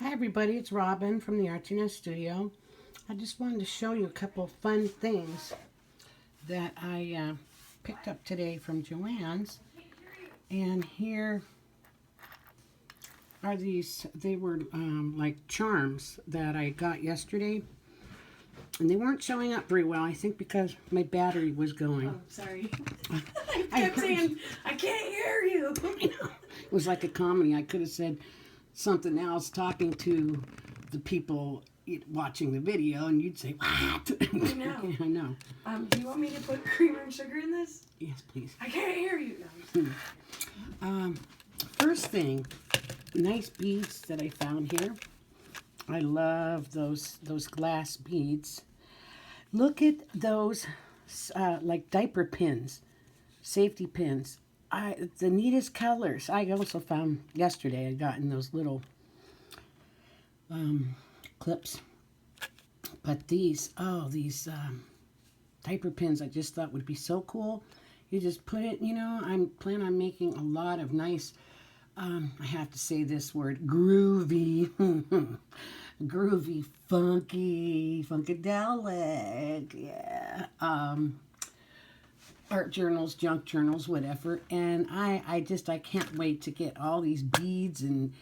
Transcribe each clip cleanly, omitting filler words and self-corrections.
Hi everybody, it's Robin from the Artsy Nest Studio. I just wanted to show you a couple fun things that I picked up today from JoAnn's. And here are these, they were like charms that I got yesterday. And they weren't showing up very well, I think because my battery was going. Oh, sorry. I kept saying, I can't hear you. I know. It was like a comedy. I could have said something else talking to the people watching the video, and you'd say, what? I know. Yeah, I know. Do you want me to put creamer and sugar in this? Yes, please. I can't hear you. No. First thing, nice beads that I found here. I love those glass beads. Look at those like diaper pins, safety pins. The neatest colors. I also found yesterday, I got in those little clips. But these diaper pins I just thought would be so cool. You just put it, I'm planning on making a lot of nice, I have to say this word, groovy, groovy, funky, funkadelic, yeah. Art journals, junk journals, whatever. And I can't wait to get all these beads and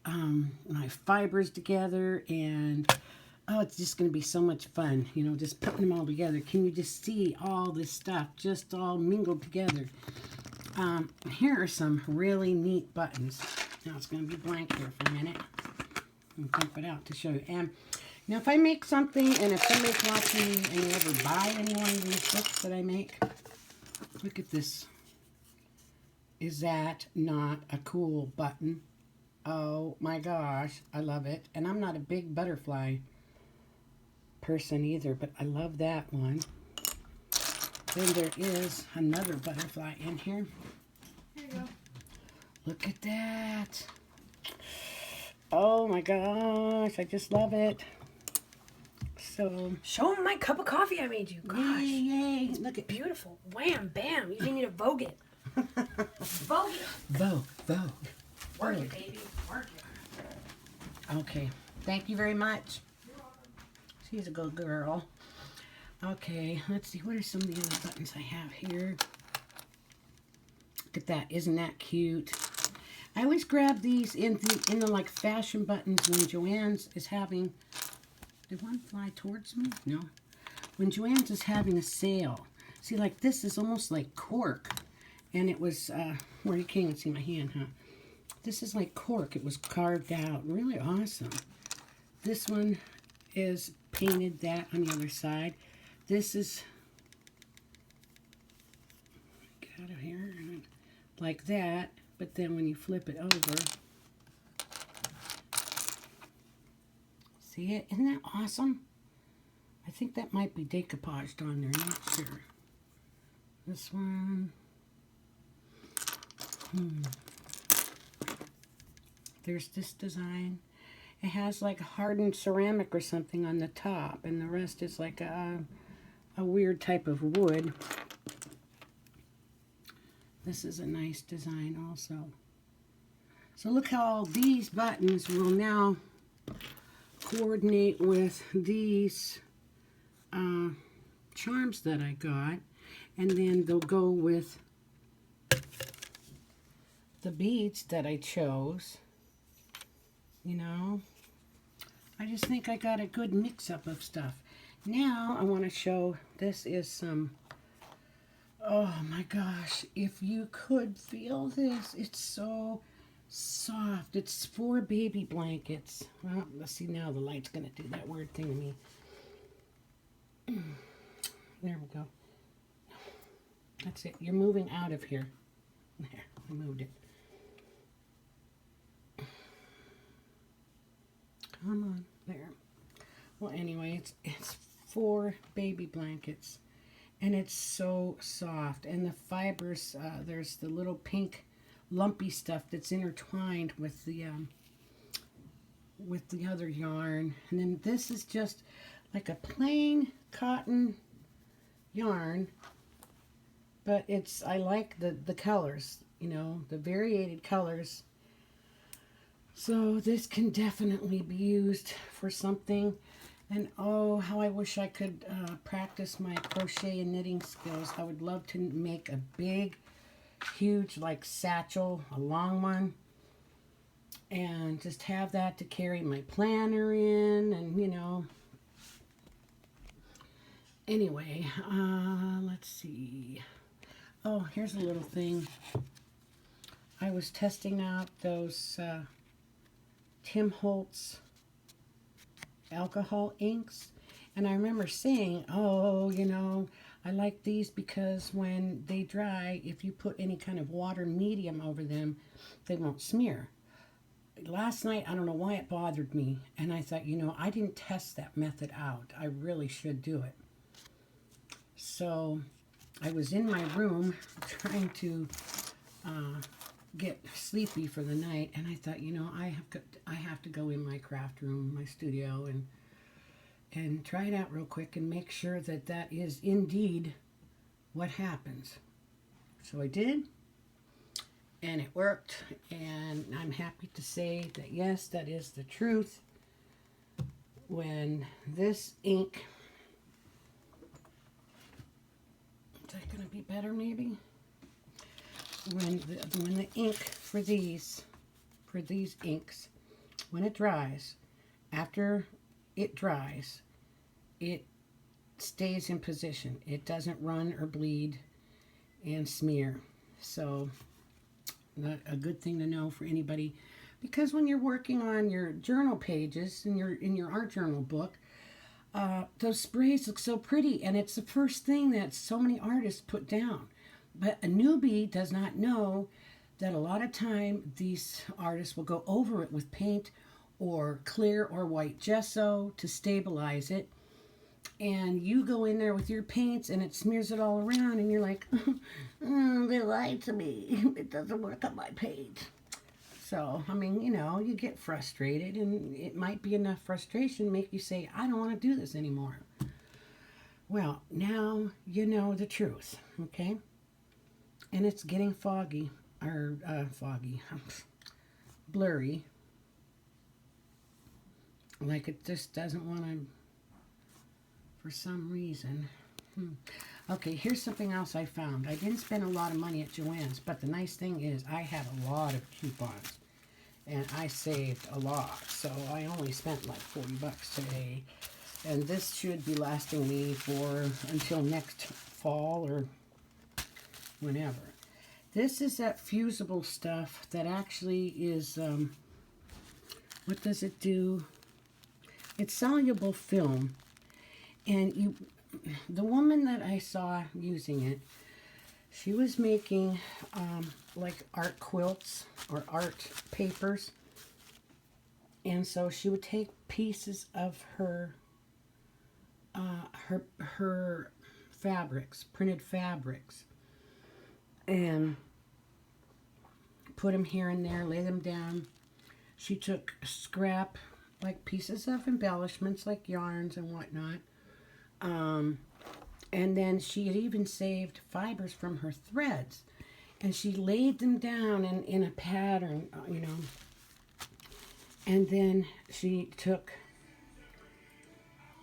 my fibers together. And oh, it's just going to be so much fun, just putting them all together. Can you just see all this stuff just all mingled together? Here are some really neat buttons. Now it's going to be blank here for a minute. And dump it out to show you. And now if I make something, and if somebody's watching and you ever buy any one of these books that I make, look at this. Is that not a cool button? Oh my gosh, I love it. And I'm not a big butterfly person either, but I love that one. Then there is another butterfly in here. There you go. Look at that. Oh my gosh, I just love it. So, Show them my cup of coffee I made you. Gosh. yay, yay. Look at Beautiful. Wham, bam. You need to vogue it. Vogue it. Vogue, Vogue. Work it, baby. Work it. Okay, thank you very much. She's a good girl. Okay, let's see. What are some of the other buttons I have here? Look at that. Isn't that cute? I always grab these in the like fashion buttons when JoAnn's is having. Did one fly towards me? No. When JoAnn's is having a sale. See, like this is almost like cork, and it was where you can't even see my hand, huh? This is like cork. It was carved out. Really awesome. This one is painted that on the other side. This is out of here like that, but then when you flip it over, see it? Isn't that awesome? I think that might be decoupaged on there, not sure. This one. There's this design. It has like hardened ceramic or something on the top, and the rest is like a weird type of wood. This is a nice design also. So look how all these buttons will now coordinate with these charms that I got, and then they'll go with the beads that I chose. I just think I got a good mix-up of stuff. Now I want to show, this is some, oh my gosh, if you could feel this, it's so soft. It's 4 baby blankets. Well, let's see, now the light's going to do that weird thing to me. There we go. That's it. You're moving out of here. There, I moved it. Come on, there. Well, anyway, it's 4 baby blankets, and it's so soft. And the fibers, there's the little pink lumpy stuff that's intertwined with the other yarn. And then this is just like a plain cotton yarn, but I like the colors, the variated colors. So this can definitely be used for something. And oh, how I wish I could practice my crochet and knitting skills. I would love to make a big, huge, like satchel, a long one. And just have that to carry my planner in and, you know. Anyway, let's see. Oh, here's a little thing. I was testing out those Tim Holtz alcohol inks. And I remember saying, oh, you know, I like these because when they dry, if you put any kind of water medium over them, they won't smear. Last night, I don't know why it bothered me. And I thought, you know, I didn't test that method out. I really should do it. So I was in my room trying to get sleepy for the night, and I thought, you know, I have to go in my craft room, my studio, and try it out real quick and make sure that that is indeed what happens. So I did, and it worked, and I'm happy to say that yes, that is the truth. When this ink, is that going to be better maybe? When the ink for these inks, when it dries, after it dries, it stays in position. It doesn't run or bleed and smear. So a good thing to know for anybody, because when you're working on your journal pages in your art journal book, those sprays look so pretty, and it's the first thing that so many artists put down. But a newbie does not know that a lot of time these artists will go over it with paint or clear or white gesso to stabilize it. And you go in there with your paints and it smears it all around, and you're like, they lied to me. It doesn't work on my page. So, I mean, you know, you get frustrated, and it might be enough frustration to make you say, I don't want to do this anymore. Well, now you know the truth, okay? And it's getting foggy, or blurry. Like it just doesn't want to, for some reason. Okay, here's something else I found. I didn't spend a lot of money at JoAnn's, but the nice thing is I had a lot of coupons. And I saved a lot. So I only spent like 40 bucks today. And this should be lasting me for until next fall or whenever. This is that fusible stuff that actually is, what does it do? It's soluble film. And the woman that I saw using it, she was making like art quilts or art papers. And so she would take pieces of her fabrics, printed fabrics, and put them here and there, lay them down. She took scrap, like pieces of embellishments, like yarns and whatnot. And then she had even saved fibers from her threads. And she laid them down in a pattern, you know. And then she took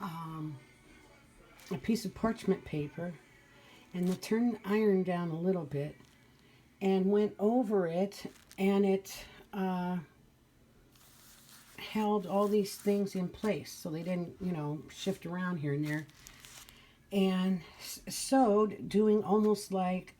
a piece of parchment paper and turned the iron down a little bit and went over it, and it held all these things in place so they didn't, you know, shift around here and there. And sewed, doing almost like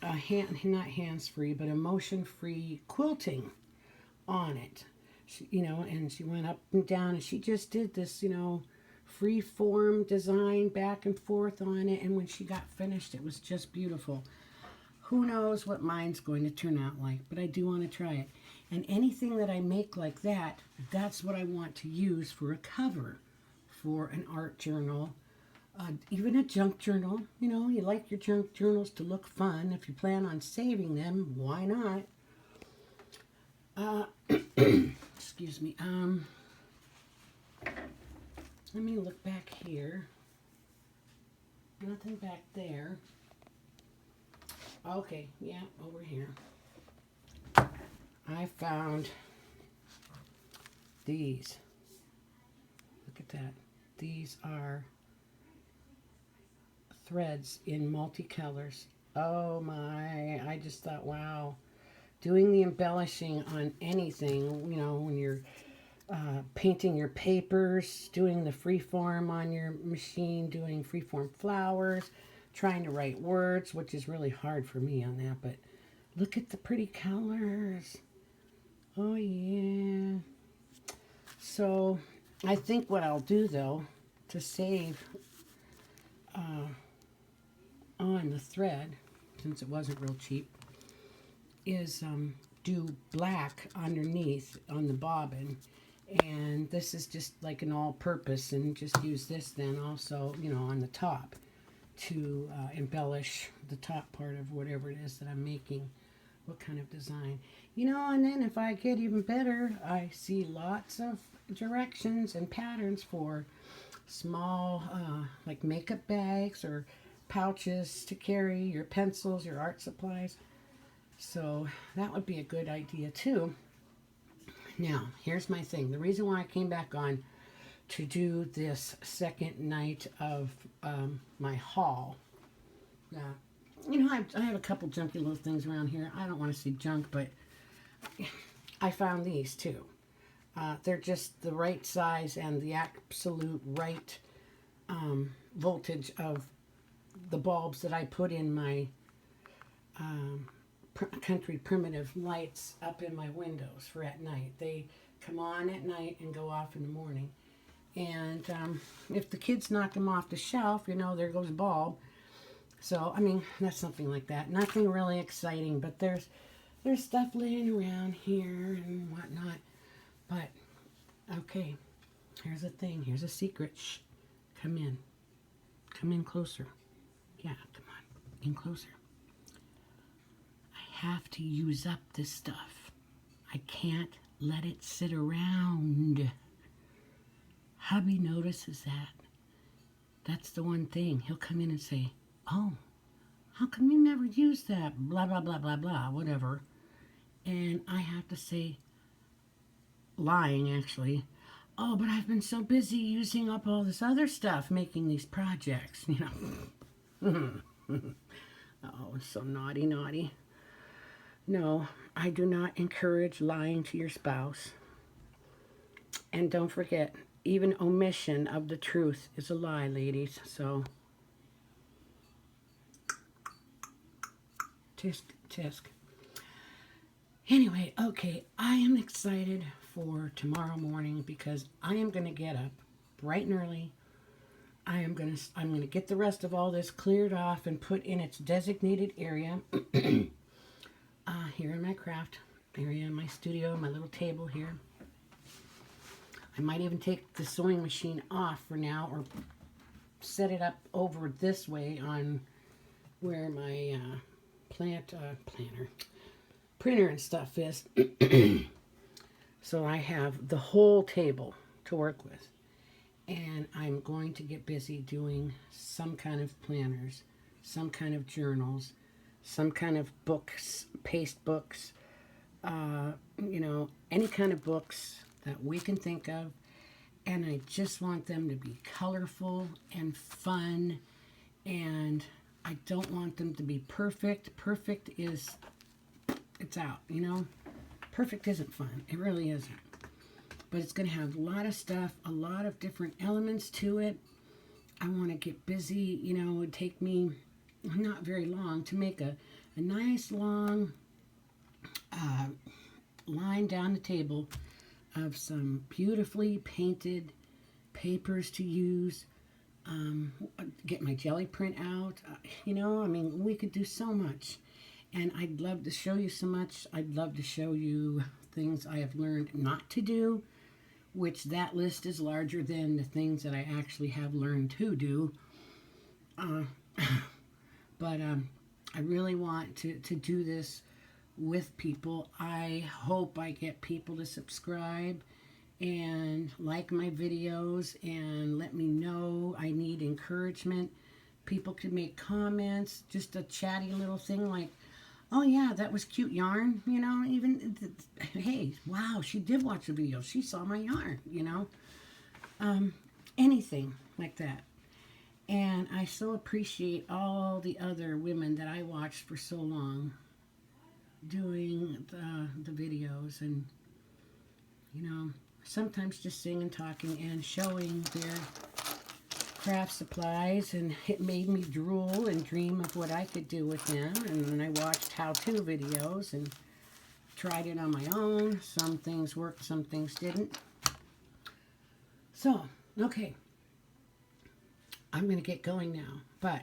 not hands-free, but a motion-free quilting on it. She, you know, and she went up and down, and she just did this, you know, free-form design back and forth on it. And when she got finished, it was just beautiful. Who knows what mine's going to turn out like, but I do want to try it. And anything that I make like that, that's what I want to use for a cover for an art journal, even a junk journal. You know, you like your junk journals to look fun. If you plan on saving them, why not? Excuse me. Let me look back here. Nothing back there. Okay, yeah, over here. I found these. Look at that. These are threads in multicolors. Oh my, I just thought, wow. Doing the embellishing on anything, you know, when you're painting your papers, doing the freeform on your machine, doing freeform flowers, trying to write words, which is really hard for me on that, but look at the pretty colors. Oh yeah. So I think what I'll do though, to save on the thread, since it wasn't real cheap, is do black underneath on the bobbin. And this is just like an all-purpose, and just use this then also, you know, on the top to embellish the top part of whatever it is that I'm making, what kind of design. You know, and then if I get even better, I see lots of directions and patterns for small, like makeup bags or pouches to carry your pencils, your art supplies. So that would be a good idea too. Now, here's my thing. The reason why I came back on to do this second night of my haul. You know, I have a couple junky little things around here. I don't want to see junk, but I found these too. They're just the right size and the absolute right voltage of the bulbs that I put in my country primitive lights up in my windows for at night. They come on at night and go off in the morning. And if the kids knock them off the shelf, you know, there goes a bulb. So, I mean, that's something like that. Nothing really exciting, but there's stuff laying around here and whatnot. But, okay, here's a thing. Here's a secret. Shh. Come in. Come in closer. Yeah, come on. In closer. I have to use up this stuff. I can't let it sit around. Hubby notices that. That's the one thing. He'll come in and say, oh, how come you never use that? Blah, blah, blah, blah, blah, whatever. And I have to say, lying actually, oh, but I've been so busy using up all this other stuff, making these projects, you know. Oh, it's so naughty, naughty. No, I do not encourage lying to your spouse. And don't forget, even omission of the truth is a lie, ladies. So, tisk, tisk. Anyway, okay, I am excited for tomorrow morning because I am going to get up bright and early. I'm going to get the rest of all this cleared off and put in its designated area. Here in my craft area, in my studio, my little table here. I might even take the sewing machine off for now or set it up over this way on where my printer and stuff is. So I have the whole table to work with. And I'm going to get busy doing some kind of planners, some kind of journals, some kind of books, paste books, you know, any kind of books that we can think of. And I just want them to be colorful and fun. And I don't want them to be perfect. Perfect is, it's out, you know. Perfect isn't fun. It really isn't. But it's going to have a lot of stuff, a lot of different elements to it. I want to get busy. You know, it would take me not very long to make a nice long line down the table of some beautifully painted papers to use. Get my jelly print out. You know, I mean, we could do so much. And I'd love to show you so much. I'd love to show you things I have learned not to do, which that list is larger than the things that I actually have learned to do. But I really want to do this with people. I hope I get people to subscribe and like my videos and let me know. I need encouragement. People can make comments, just a chatty little thing like, oh yeah, that was cute yarn, you know, even, hey, wow, she did watch the video. She saw my yarn, you know. Anything like that. And I so appreciate all the other women that I watched for so long doing the videos, and, you know, sometimes just singing and talking and showing their craft supplies, and it made me drool and dream of what I could do with them. And then I watched how-to videos and tried it on my own. Some things worked, some things didn't. So, okay, I'm going to get going now, but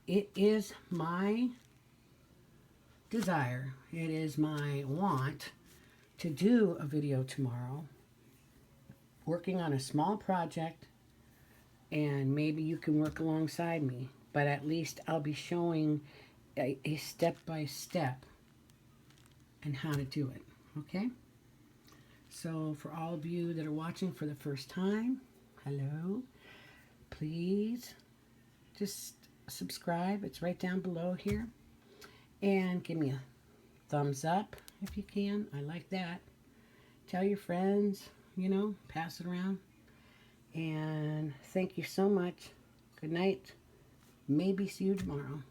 it is my desire, it is my want to do a video tomorrow working on a small project, and maybe you can work alongside me, but at least I'll be showing a step-by-step and how to do it, okay? So for all of you that are watching for the first time, hello, please just subscribe. It's right down below here. And give me a thumbs up if you can. I like that. Tell your friends, you know, pass it around. And thank you so much. Good night. Maybe see you tomorrow.